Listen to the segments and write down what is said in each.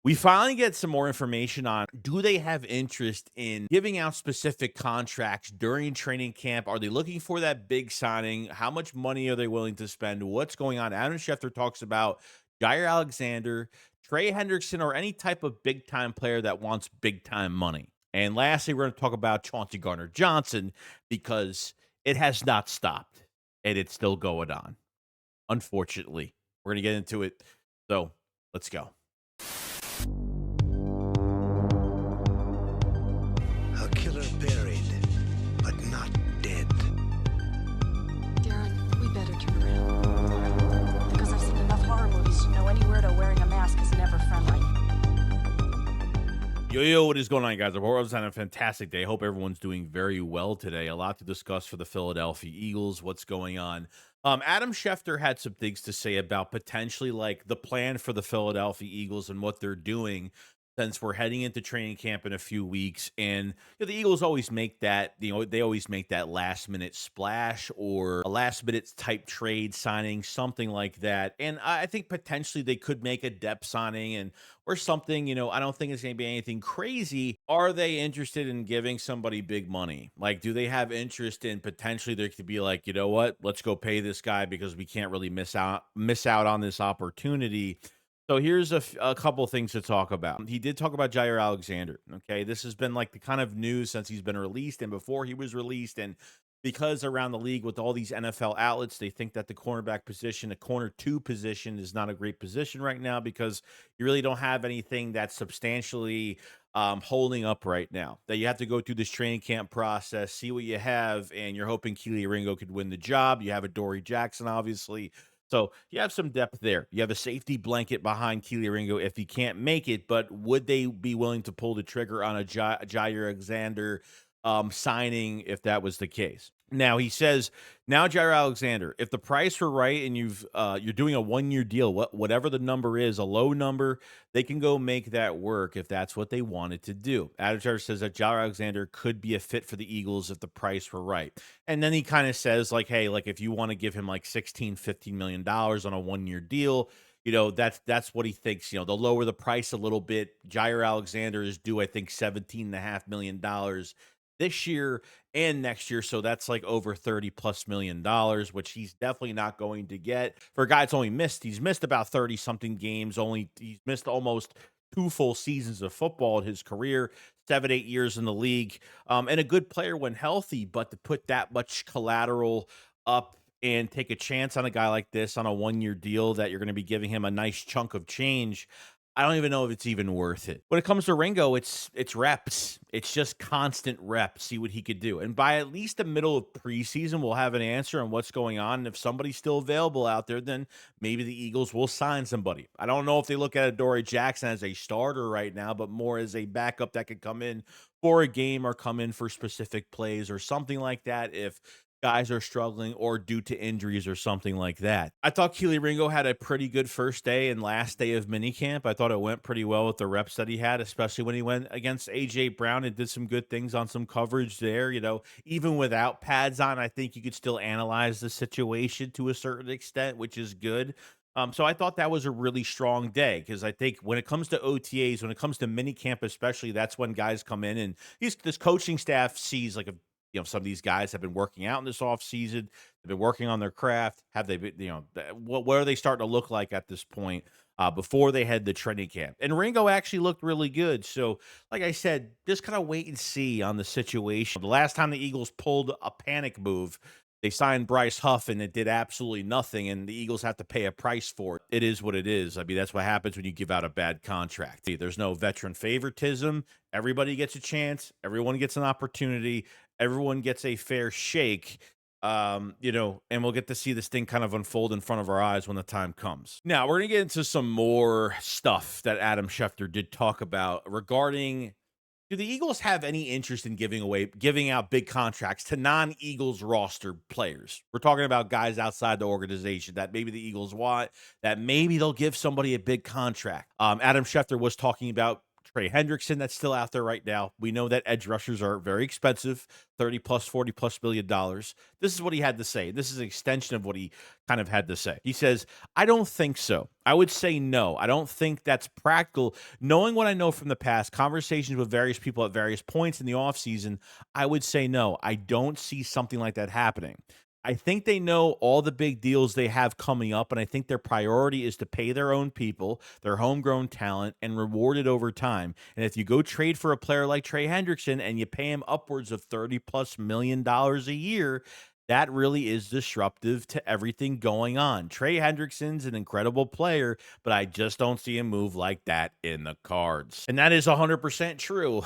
We finally get some more information on, do they have interest in giving out specific contracts during training camp? Are they looking for that big signing? How much money are they willing to spend? What's going on? Adam Schefter talks about Jair Alexander, Trey Hendrickson, or any type of big time player that wants big time money. And lastly, we're going to talk about Chauncey Gardner Johnson because it has not stopped and it's still going on. Unfortunately, we're going to get into it. So let's go. A killer buried, but not dead. Darren, we better turn around. Because I've seen enough horror movies to know any weirdo wearing a mask is never friendly. Yo, what is going on, guys? I hope everyone's having a fantastic day. I hope everyone's doing very well today. A lot to discuss for the Philadelphia Eagles. What's going on? Adam Schefter had some things to say about potentially like the plan for the Philadelphia Eagles and what they're doing since we're heading into training camp in a few weeks. And the Eagles always make that, they always make that last minute splash or a last minute type trade signing, something like that. And I think potentially they could make a depth signing and or something. I don't think it's going to be anything crazy. Are they interested in giving somebody big money? Like, do they have interest in potentially there could be like, you know what, let's go pay this guy because we can't really miss out on this opportunity. So here's a couple things to talk about. He did talk about Jair Alexander. Okay, this has been like the kind of news since he's been released and before he was released, and because around the league with all these NFL outlets, they think that the cornerback position, the corner two position, is not a great position right now because you really don't have anything that's substantially holding up right now. That you have to go through this training camp process, see what you have, and you're hoping Keely Ringo could win the job. You have a Dory Jackson, obviously. So you have some depth there. You have a safety blanket behind Keely Ringo if he can't make it, but would they be willing to pull the trigger on a Jair Alexander signing if that was the case? Now he says, now Jair Alexander, if the price were right and you're doing a 1 year deal, whatever the number is, a low number, they can go make that work if that's what they wanted to do. Adam Schefter says that Jair Alexander could be a fit for the Eagles if the price were right. And then he kind of says, like, hey, like if you want to give him like 16, $15 million on a 1 year deal, that's what he thinks. They'll lower the price a little bit. Jair Alexander is due, I think, $17.5 million this year and next year. So that's like over $30+ million, which he's definitely not going to get. For a guy that's he's missed about 30 something games. He's missed almost 2 full seasons of football in his career, 7, 8 years in the league. And a good player when healthy, but to put that much collateral up and take a chance on a guy like this on a 1 year deal that you're going to be giving him a nice chunk of change, I don't even know if it's even worth it. When it comes to Ringo, it's reps. It's just constant reps. See what he could do. And by at least the middle of preseason, we'll have an answer on what's going on. And if somebody's still available out there, then maybe the Eagles will sign somebody. I don't know if they look at Adoree Jackson as a starter right now, but more as a backup that could come in for a game or come in for specific plays or something like that if guys are struggling or due to injuries or something like that. I thought Keely Ringo had a pretty good first day and last day of minicamp. I thought it went pretty well with the reps that he had, especially when he went against A.J. Brown and did some good things on some coverage there. Even without pads on, I think you could still analyze the situation to a certain extent, which is good. So I thought that was a really strong day because I think when it comes to OTAs, when it comes to minicamp especially, that's when guys come in and this coaching staff sees like some of these guys have been working out in this off season. They've been working on their craft. Have they been, what are they starting to look like at this point before they head the training camp? And Ringo actually looked really good. So, like I said, just kind of wait and see on the situation. The last time the Eagles pulled a panic move, they signed Bryce Huff and it did absolutely nothing, and the Eagles have to pay a price for it. It is what it is. I mean, that's what happens when you give out a bad contract. There's no veteran favoritism. Everybody gets a chance. Everyone gets an opportunity. Everyone gets a fair shake. And we'll get to see this thing kind of unfold in front of our eyes when the time comes. Now, we're going to get into some more stuff that Adam Schefter did talk about regarding, do the Eagles have any interest in giving out big contracts to non-Eagles roster players? We're talking about guys outside the organization that maybe the Eagles want, that maybe they'll give somebody a big contract. Adam Schefter was talking about Trey Hendrickson, that's still out there right now. We know that edge rushers are very expensive, 30 plus, 40 plus million dollars. This is what he had to say. This is an extension of what he kind of had to say. He says, I don't think so. I would say no. I don't think that's practical. Knowing what I know from the past, conversations with various people at various points in the offseason, I would say no. I don't see something like that happening. I think they know all the big deals they have coming up, and I think their priority is to pay their own people, their homegrown talent, and reward it over time. And if you go trade for a player like Trey Hendrickson and you pay him upwards of $30+ million a year, that really is disruptive to everything going on. Trey Hendrickson's an incredible player, but I just don't see a move like that in the cards. And that is 100% true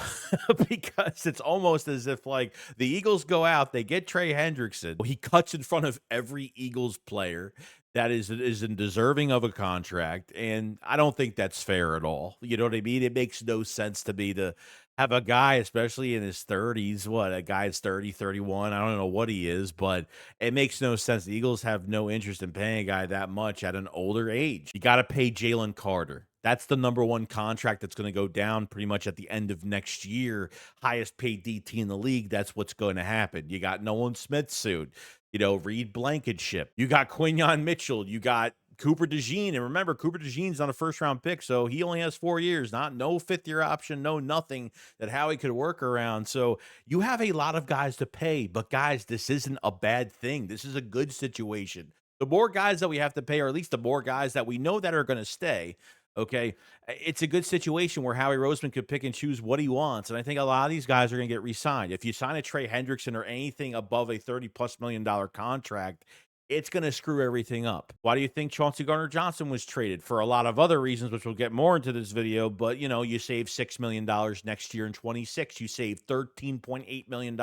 because it's almost as if like the Eagles go out, they get Trey Hendrickson. He cuts in front of every Eagles player that is deserving of a contract, and I don't think that's fair at all. You know what I mean? It makes no sense to me to have a guy, especially in his 30s, a guy's 30, 31, I don't know what he is, but it makes no sense. The Eagles have no interest in paying a guy that much at an older age. You got to pay Jalen Carter. That's the #1 contract that's going to go down pretty much at the end of next year. Highest paid DT in the league. That's what's going to happen. You got Nolan Smith soon. Reed Blankenship. You got Quinyon Mitchell. You got Cooper DeJean. And remember, Cooper DeJean's on a first-round pick, so he only has 4 years, no fifth-year option, no nothing that Howie could work around. So you have a lot of guys to pay, but guys, this isn't a bad thing. This is a good situation. The more guys that we have to pay, or at least the more guys that we know that are going to stay, okay, it's a good situation where Howie Roseman could pick and choose what he wants. And I think a lot of these guys are going to get re-signed. If you sign a Trey Hendrickson or anything above a $30+ million contract, it's going to screw everything up. Why do you think Chauncey Gardner-Johnson was traded? For a lot of other reasons, which we'll get more into this video, but, you save $6 million next year in 26. You save $13.8 million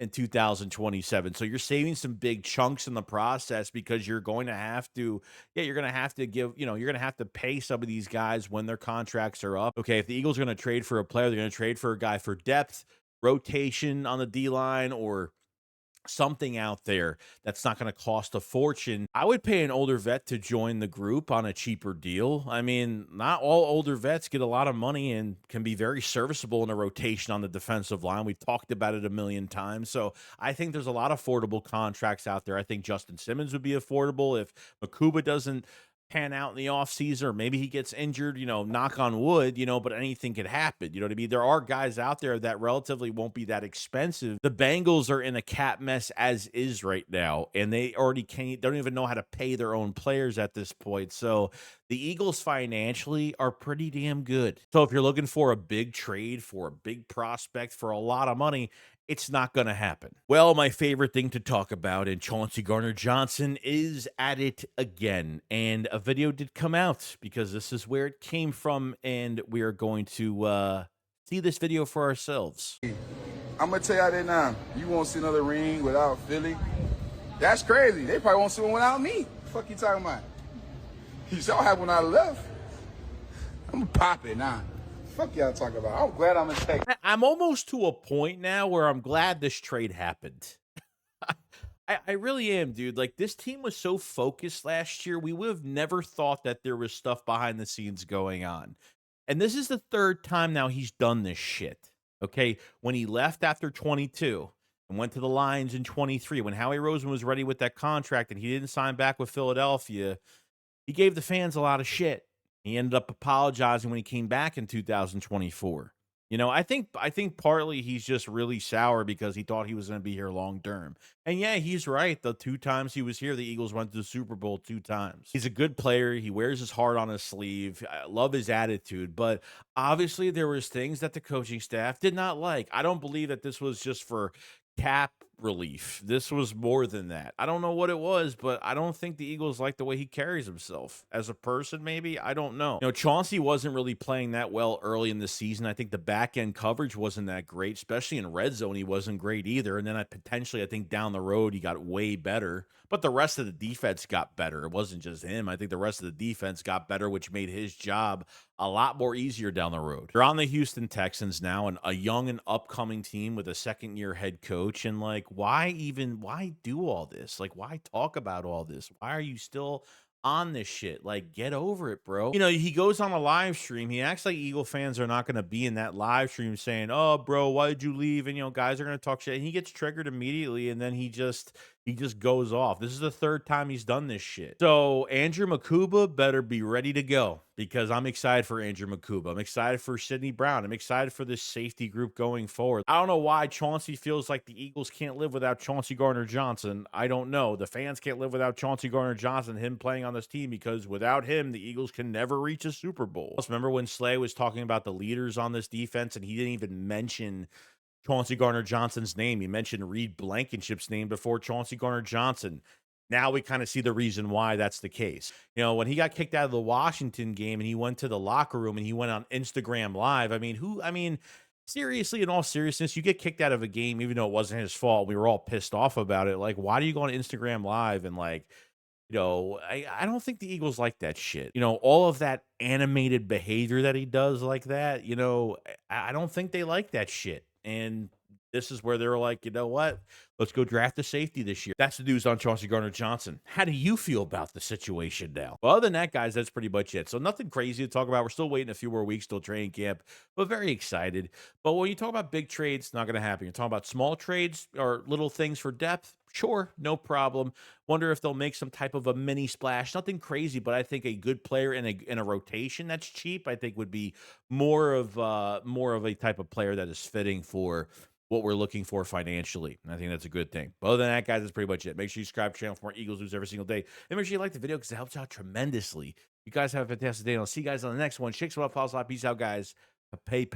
in 2027. So you're saving some big chunks in the process because you're going to have to, you're going to have to give, you're going to have to pay some of these guys when their contracts are up. Okay, if the Eagles are going to trade for a player, they're going to trade for a guy for depth, rotation on the D-line, or something out there that's not going to cost a fortune. I would pay an older vet to join the group on a cheaper deal. I mean, not all older vets get a lot of money and can be very serviceable in a rotation on the defensive line. We've talked about it a million times. So I think there's a lot of affordable contracts out there. I think Justin Simmons would be affordable if Makuba doesn't pan out in the offseason, or maybe he gets injured, knock on wood, but anything could happen. You know what I mean? There are guys out there that relatively won't be that expensive. The Bengals are in a cap mess as is right now, and they already don't even know how to pay their own players at this point. So the Eagles financially are pretty damn good. So if you're looking for a big trade for a big prospect for a lot of money, it's not going to happen. Well, my favorite thing to talk about, and Chauncey Gardner-Johnson is at it again. And a video did come out because this is where it came from, and we are going to see this video for ourselves. I'm going to tell y'all that now. You won't see another ring without Philly. That's crazy. They probably won't see one without me. The fuck you talking about? You saw what happened when I left. I'm going to pop it now. Fuck y'all talking about. I'm glad I'm in Texas. I'm almost to a point now where I'm glad this trade happened. I really am, dude. Like, this team was so focused last year, we would have never thought that there was stuff behind the scenes going on. And this is the third time now he's done this shit. Okay, when he left after 22 and went to the Lions in 23, when Howie Roseman was ready with that contract and he didn't sign back with Philadelphia, he gave the fans a lot of shit. He ended up apologizing when he came back in 2024. I think partly he's just really sour because he thought he was going to be here long term. And yeah, he's right. The 2 times he was here, the Eagles went to the Super Bowl 2 times. He's a good player. He wears his heart on his sleeve. I love his attitude, but obviously there was things that the coaching staff did not like. I don't believe that this was just for cap relief. This was more than that. I don't know what it was, but I don't think the Eagles like the way he carries himself as a person. Maybe, I don't know. Chauncey wasn't really playing that well early in the season. I think the back end coverage wasn't that great, especially in red zone. He wasn't great either. And then I think down the road he got way better, but the rest of the defense got better. It wasn't just him. I think the rest of the defense got better, which made his job a lot more easier down the road. They're on the Houston Texans now, and a young and upcoming team with a second-year head coach. And why do all this? Why talk about all this? Why are you still on this shit. Like, get over it, bro. You know, he goes on a live stream. He acts like Eagle fans are not going to be in that live stream saying, "Oh, bro, why did you leave?" And, you know, guys are going to talk shit. And he gets triggered immediately, and then he just goes off. This is the third time he's done this shit. So Andrew Makuba better be ready to go, because I'm excited for Andrew Makuba. I'm excited for Sidney Brown. I'm excited for this safety group going forward. I don't know why Chauncey feels like the Eagles can't live without Chauncey Gardner-Johnson. I don't know. The fans can't live without Chauncey Gardner-Johnson, him playing on this team, because without him, the Eagles can never reach a Super Bowl. Remember when Slay was talking about the leaders on this defense, and he didn't even mention Chauncey Gardner-Johnson's name. He mentioned Reed Blankenship's name before Chauncey Gardner-Johnson. Now we kind of see the reason why that's the case. You know, when he got kicked out of the Washington game and he went to the locker room and he went on Instagram Live, I mean, seriously, in all seriousness, you get kicked out of a game even though it wasn't his fault. We were all pissed off about it. Like, why do you go on Instagram Live and, like, you know, I don't think the Eagles like that shit. You know, all of that animated behavior that he does like that, you know, I don't think they like that shit. And this is where they're like, you know what? Let's go draft a safety this year. That's the news on Chauncey Gardner-Johnson. How do you feel about the situation now? Well, other than that, guys, that's pretty much it. So nothing crazy to talk about. We're still waiting a few more weeks till training camp, but very excited. But when you talk about big trades, not going to happen. You're talking about small trades or little things for depth. Sure, no problem. Wonder if they'll make some type of a mini splash. Nothing crazy, but I think a good player in a rotation that's cheap, I think would be more of a type of player that is fitting for what we're looking for financially. And I think that's a good thing. But other than that, guys, that's pretty much it. Make sure you subscribe to the channel for more Eagles news every single day. And make sure you like the video because it helps out tremendously. You guys have a fantastic day, and I'll see you guys on the next one. Shakes, what up, Peace out, guys. Pay.